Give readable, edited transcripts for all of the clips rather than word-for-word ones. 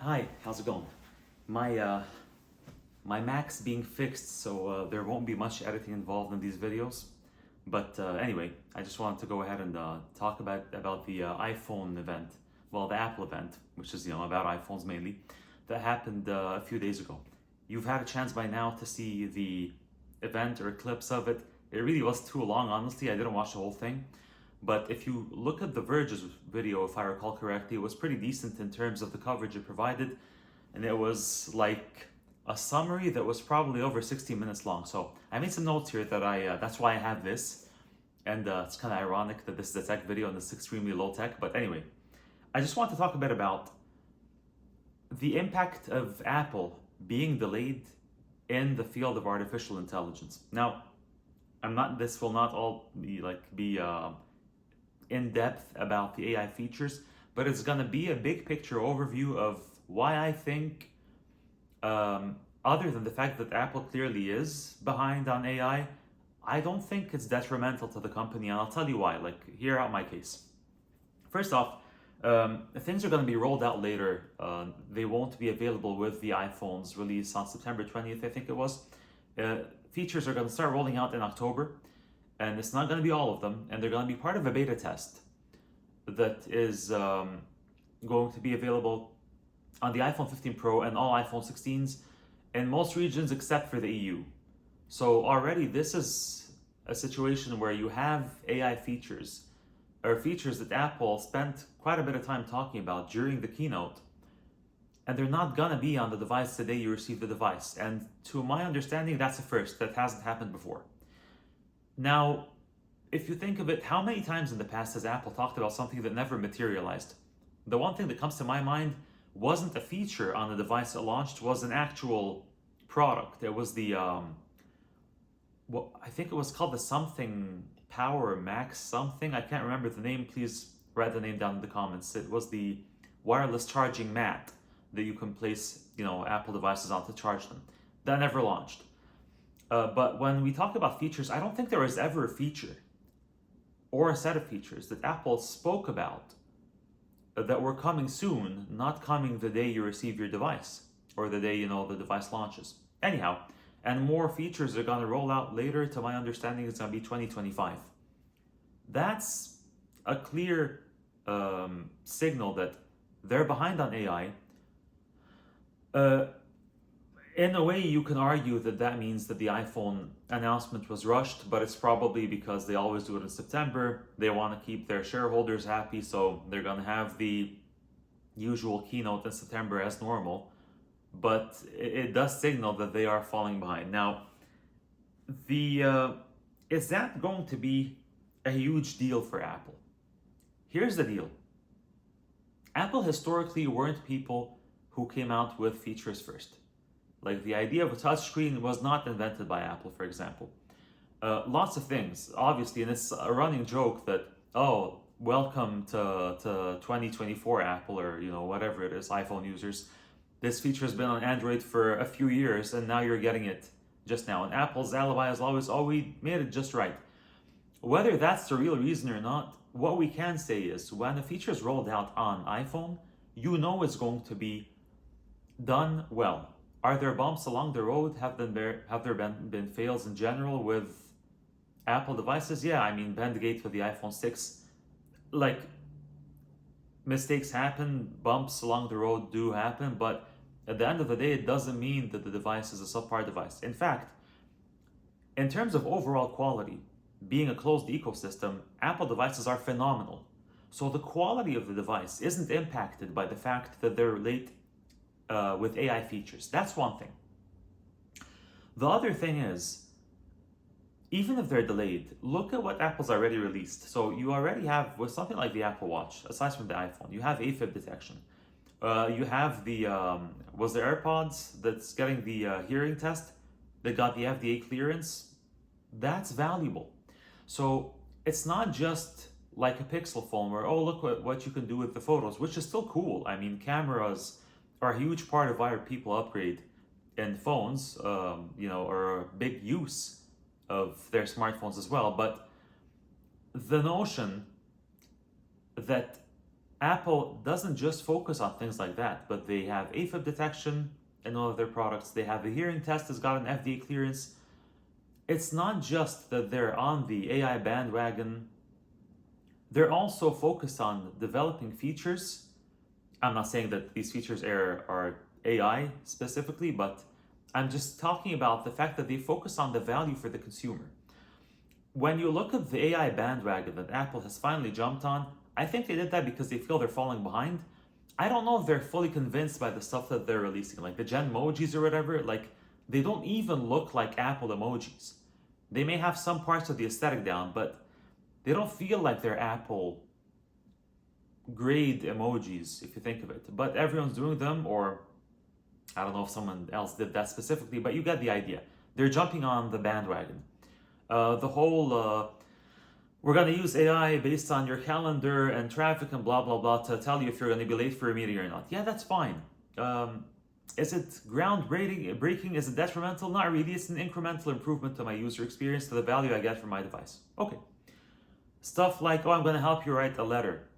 Hi, how's it going? My Mac's being fixed, so there won't be much editing involved in these videos. But anyway, I just wanted to go ahead and talk about the iPhone event, well, the Apple event, which is about iPhones mainly, that happened a few days ago. You've had a chance by now to see the event or clips of it. It really was too long, honestly. I didn't watch the whole thing. But if you look at The Verge's video, if I recall correctly, it was pretty decent in terms of the coverage it provided. And it was like a summary that was probably over 60 minutes long. So I made some notes here that's why I have this. And it's kind of ironic that this is a tech video and it's extremely low tech. But anyway, I just want to talk a bit about the impact of Apple being delayed in the field of artificial intelligence. Now, this will not all be in depth about the AI features, but it's gonna be a big picture overview of why I think, other than the fact that Apple clearly is behind on AI, I don't think it's detrimental to the company, and I'll tell you why. Hear out my case. First off, things are going to be rolled out later. They won't be available with the iPhone's release on September 20th, I think it was. Features are going to start rolling out in October, and it's not going to be all of them, and they're going to be part of a beta test that is going to be available on the iPhone 15 Pro and all iPhone 16s in most regions except for the EU. So already this is a situation where you have AI features, or features that Apple spent quite a bit of time talking about during the keynote, and they're not gonna be on the device the day you receive the device. And to my understanding, that's a first. That hasn't happened before. Now, if you think of it, how many times in the past has Apple talked about something that never materialized? The one thing that comes to my mind wasn't a feature on the device it launched, was an actual product. It was the, I think it was called the something Power Max something. I can't remember the name. Please write the name down in the comments. It was the wireless charging mat that you can place, Apple devices on to charge them. That never launched. But when we talk about features, I don't think there was ever a feature or a set of features that Apple spoke about that were coming soon, not coming the day you receive your device or the day the device launches. Anyhow, and more features are going to roll out later. To my understanding, it's going to be 2025. That's a clear signal that they're behind on AI. In a way, you can argue that means that the iPhone announcement was rushed, but it's probably because they always do it in September. They want to keep their shareholders happy, so they're going to have the usual keynote in September as normal. But it does signal that they are falling behind. Now, is that going to be a huge deal for Apple? Here's the deal. Apple historically weren't people who came out with features first. Like, the idea of a touchscreen was not invented by Apple, for example. Lots of things, obviously, and it's a running joke that, welcome to 2024 Apple, or whatever it is, iPhone users. This feature has been on Android for a few years, and now you're getting it just now. And Apple's alibi is always, we made it just right. Whether that's the real reason or not, what we can say is when a feature is rolled out on iPhone, it's going to be done well. Are there bumps along the road? Have there been fails in general with Apple devices? Yeah, Bendgate with the iPhone 6. Mistakes happen, bumps along the road do happen, but at the end of the day, it doesn't mean that the device is a subpar device. In fact, in terms of overall quality, being a closed ecosystem, Apple devices are phenomenal. So the quality of the device isn't impacted by the fact that they're late with AI features. That's one thing. The other thing is, even if they're delayed, look at what Apple's already released. So you already have, with something like the Apple Watch, aside from the iPhone, you have A-Fib detection. You have the AirPods that's getting the hearing test that got the FDA clearance. That's valuable. So it's not just like a Pixel phone where, look what you can do with the photos, which is still cool. Cameras are a huge part of why people upgrade in phones, or a big use of their smartphones as well. But the notion that Apple doesn't just focus on things like that, but they have A-Fib detection in all of their products. They have the hearing test that's got an FDA clearance. It's not just that they're on the AI bandwagon. They're also focused on developing features. I'm not saying that these features are AI specifically, but I'm just talking about the fact that they focus on the value for the consumer. When you look at the AI bandwagon that Apple has finally jumped on, I think they did that because they feel they're falling behind. I don't know if they're fully convinced by the stuff that they're releasing, like the Gen emojis or whatever. Like, they don't even look like Apple emojis. They may have some parts of the aesthetic down, but they don't feel like they're Apple grade emojis, if you think of it. But everyone's doing them, or I don't know if someone else did that specifically, but you get the idea. They're jumping on the bandwagon. The whole we're going to use AI based on your calendar and traffic and blah blah blah to tell you if you're going to be late for a meeting or not. Yeah, that's fine. Is it groundbreaking? Is it detrimental? Not really. It's an incremental improvement to my user experience, to the value I get from my device. Okay. Stuff like, oh, I'm going to help you write a letter.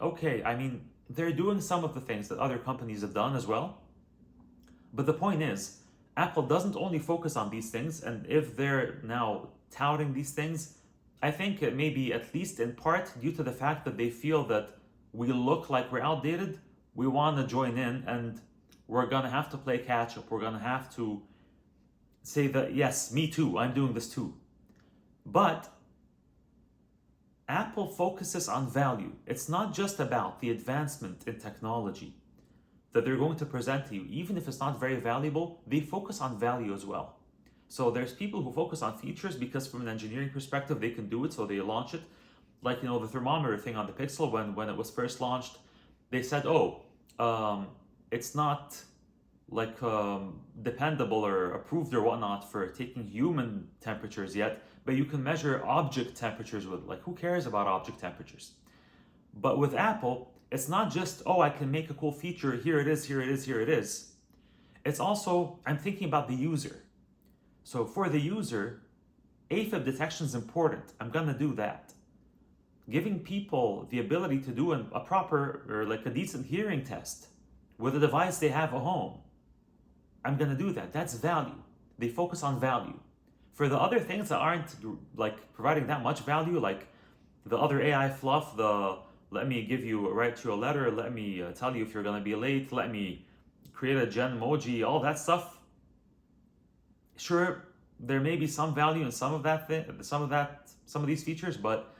Okay, I mean, they're doing some of the things that other companies have done as well. But the point is, Apple doesn't only focus on these things, and if they're now touting these things, I think it may be at least in part due to the fact that they feel that we look like we're outdated, we want to join in, and we're going to have to play catch up. We're going to have to say that, yes, me too, I'm doing this too. But Apple focuses on value. It's not just about the advancement in technology that they're going to present to you. Even if it's not very valuable, they focus on value as well. So there's people who focus on features because from an engineering perspective, they can do it, so they launch it. Like, you know, the thermometer thing on the Pixel, when it was first launched, they said, it's not like dependable or approved or whatnot for taking human temperatures yet, but you can measure object temperatures with, like, who cares about object temperatures? But with Apple, it's not just, oh, I can make a cool feature, here it is, here it is, here it is. It's also, I'm thinking about the user. So for the user, A-Fib detection is important. I'm gonna do that. Giving people the ability to do a proper, or like a decent hearing test with a device they have at home, I'm gonna do that. That's value. They focus on value. For the other things that aren't like providing that much value, like the other AI fluff, the let me give you write you a letter, let me tell you if you're gonna be late, let me create a Gen emoji, all that stuff. Sure, there may be some value in some of these features, but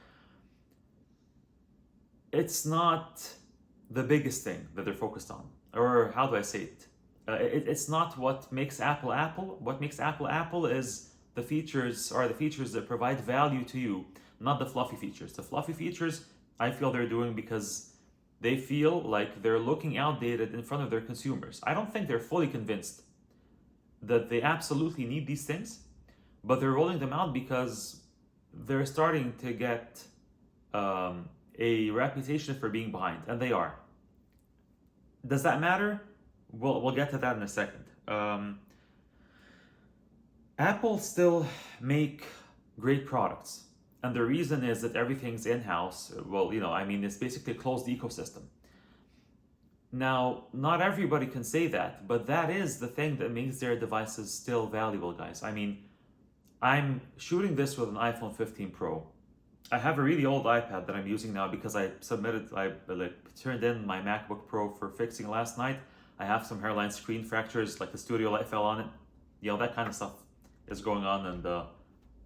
it's not the biggest thing that they're focused on. Or how do I say it? It's not what makes Apple Apple. What makes Apple Apple is the features that provide value to you, not the fluffy features. The fluffy features, I feel they're doing because they feel like they're looking outdated in front of their consumers. I don't think they're fully convinced that they absolutely need these things, but they're rolling them out because they're starting to get a reputation for being behind, and they are. Does that matter? We'll get to that in a second. Apple still make great products, and the reason is that everything's in-house. Well, it's basically a closed ecosystem. Now, not everybody can say that, but that is the thing that makes their devices still valuable, guys. I mean, I'm shooting this with an iPhone 15 Pro. I have a really old iPad that I'm using now because I turned in my MacBook Pro for fixing last night. I have some hairline screen fractures, like the studio light fell on it. That kind of stuff is going on, and the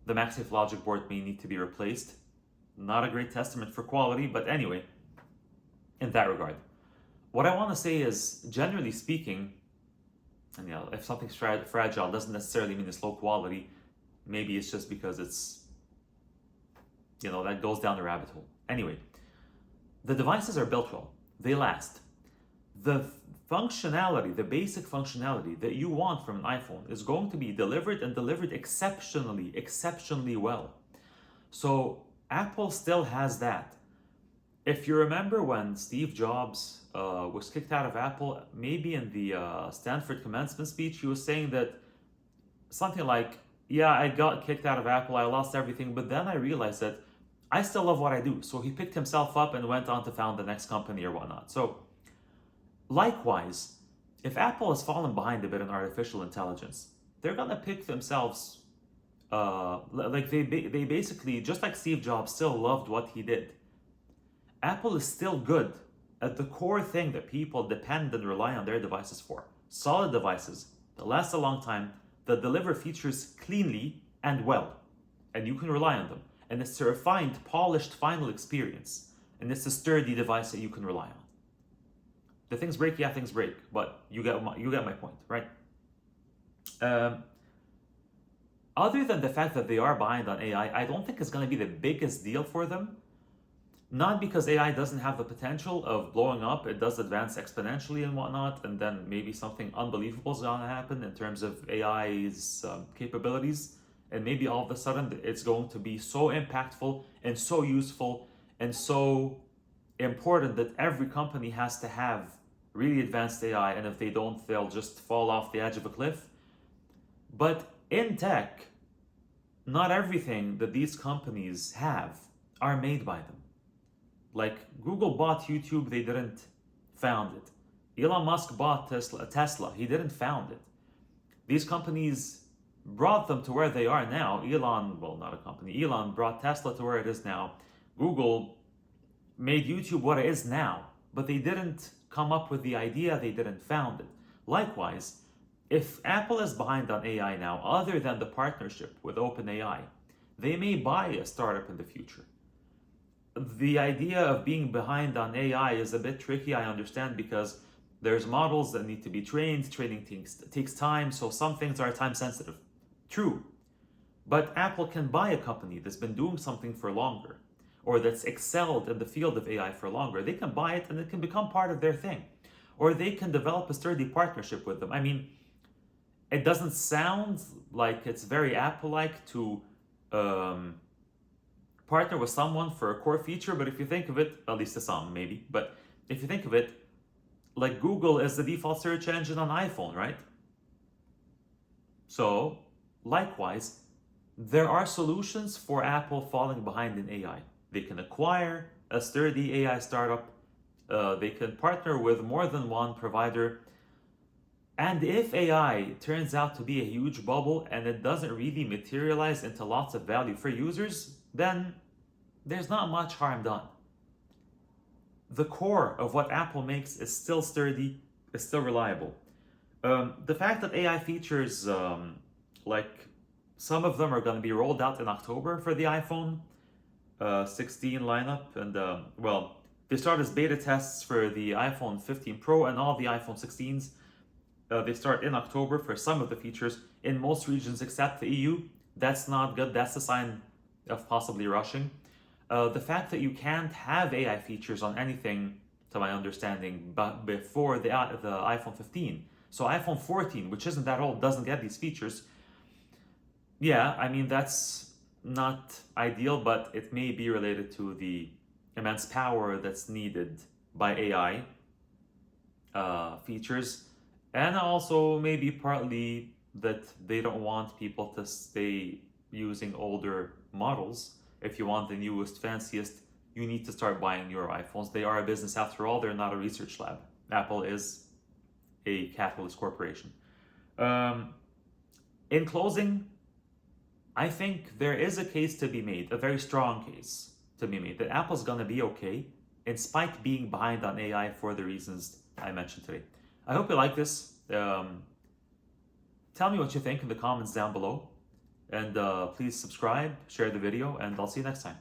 MagSafe logic board may need to be replaced. Not a great testament for quality, but anyway, in that regard. What I want to say is, generally speaking, and if something's fragile, doesn't necessarily mean it's low quality. Maybe it's just because it's, that goes down the rabbit hole. Anyway, the devices are built well. They last. The functionality, the basic functionality that you want from an iPhone is going to be delivered exceptionally well. So Apple still has that. If you remember when Steve Jobs was kicked out of Apple, maybe in the Stanford commencement speech, he was saying that something like, yeah, I got kicked out of Apple, I lost everything, but then I realized that I still love what I do. So he picked himself up and went on to found the next company or whatnot. So likewise, if Apple has fallen behind a bit in artificial intelligence, they're gonna pick themselves. Like they basically, just like Steve Jobs still loved what he did, Apple is still good at the core thing that people depend and rely on their devices for. Solid devices that last a long time, that deliver features cleanly and well, and you can rely on them. And it's a refined, polished final experience, and it's a sturdy device that you can rely on. The things break, yeah, things break, but you get my point, right? Other than the fact that they are behind on AI, I don't think it's going to be the biggest deal for them. Not because AI doesn't have the potential of blowing up, it does advance exponentially and whatnot, and then maybe something unbelievable is going to happen in terms of AI's capabilities, and maybe all of a sudden it's going to be so impactful and so useful and so important that every company has to have really advanced AI, and if they don't, they'll just fall off the edge of a cliff. But in tech, not everything that these companies have are made by them. Like Google bought YouTube, they didn't found it. Elon Musk bought Tesla, he didn't found it. These companies brought them to where they are now. Elon brought Tesla to where it is now. Google made YouTube what it is now, but they didn't come up with the idea, they didn't found it. Likewise, if Apple is behind on AI now, other than the partnership with OpenAI, they may buy a startup in the future. The idea of being behind on AI is a bit tricky, I understand, because there's models that need to be trained, training takes time, so some things are time sensitive. True. But Apple can buy a company that's been doing something for longer, or that's excelled in the field of AI for longer. They can buy it and it can become part of their thing. Or they can develop a sturdy partnership with them. I mean, it doesn't sound like it's very Apple-like to partner with someone for a core feature, but if you think of it, at least to some maybe, but if you think of it, like Google is the default search engine on iPhone, right? So likewise, there are solutions for Apple falling behind in AI. They can acquire a sturdy AI startup, they can partner with more than one provider, and if AI turns out to be a huge bubble and it doesn't really materialize into lots of value for users, then there's not much harm done. The core of what Apple makes is still sturdy, is still reliable. The fact that AI features, like some of them are going to be rolled out in October for the iPhone 16 lineup, and they start as beta tests for the iPhone 15 Pro and all the iPhone 16s. They start in October for some of the features in most regions except the EU. That's not good. That's a sign of possibly rushing. The fact that you can't have AI features on anything, to my understanding, but before the iPhone 15. So iPhone 14, which isn't that old, doesn't get these features. Yeah, I mean, that's not ideal, but it may be related to the immense power that's needed by AI features. And also maybe partly that they don't want people to stay using older models. If you want the newest, fanciest, you need to start buying newer iPhones. They are a business after all, they're not a research lab. Apple is a capitalist corporation. In closing, I think there is a case to be made, a very strong case to be made, that Apple's gonna be okay in spite being behind on AI for the reasons I mentioned today. I hope you like this. Tell me what you think in the comments down below. And please subscribe, share the video, and I'll see you next time.